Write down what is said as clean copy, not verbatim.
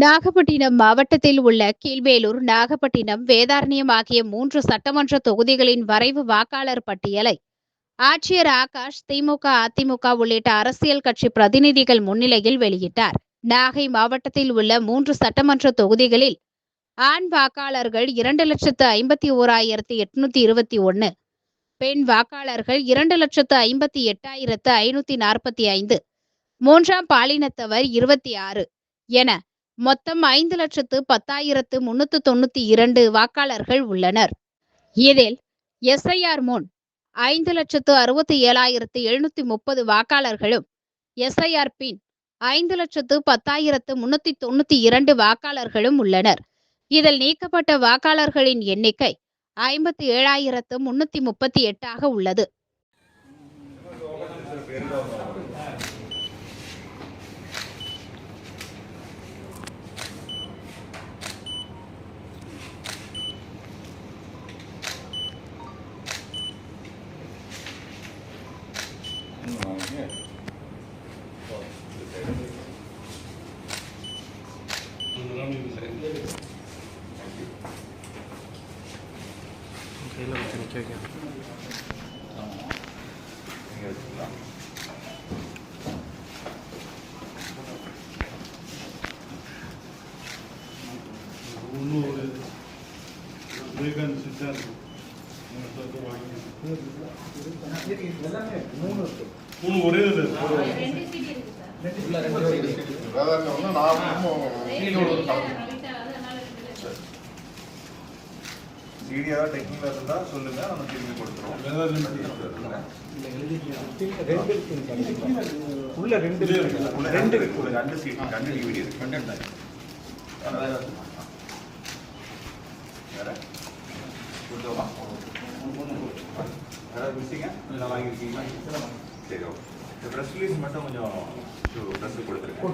நாகப்பட்டினம் மாவட்டத்தில் உள்ள கீழ்வேலூர், நாகப்பட்டினம், வேதாரண்யம் ஆகிய 3 சட்டமன்ற தொகுதிகளின் வரைவு வாக்காளர் பட்டியலை ஆட்சியர் ஆகாஷ் திமுக, அதிமுக உள்ளிட்ட அரசியல் கட்சி பிரதிநிதிகள் முன்னிலையில் வெளியிட்டார். நாகை மாவட்டத்தில் உள்ள 3 சட்டமன்ற தொகுதிகளில் ஆண் வாக்காளர்கள் 2,51,821, பெண் வாக்காளர்கள் 2,58,545, மூன்றாம் பாலினத்தவர் 26 என மொத்தம் 5,10,392 வாக்காளர்கள் உள்ளனர். இதில் எஸ்ஐஆர் முன் 5,67,730 வாக்காளர்களும், எஸ்ஐஆர் பின் 5,10,392 வாக்காளர்களும் உள்ளனர். இதில் நீக்கப்பட்ட வாக்காளர்களின் எண்ணிக்கை 57,338 உள்ளது. சீடியா டெக்னிக்கலா இருந்தா சொல்லுங்க, நம்ம திரும்பி கொடுத்துறோம். உள்ள ரெண்டு சீட் ரெண்டு டிவிடி இருக்கு. கண்டென்ட் தான். வேற கொடுத்தோமா? வேற மிஸ்ஸிங்க எல்லாம் வாங்கிருக்கீங்களா? சரி, ஓகே. இந்த ப்ரெஸ் ரிலீஸ் மட்டும் கொஞ்சம் ப்ரெஸ் கொடுத்துருக்கேன்.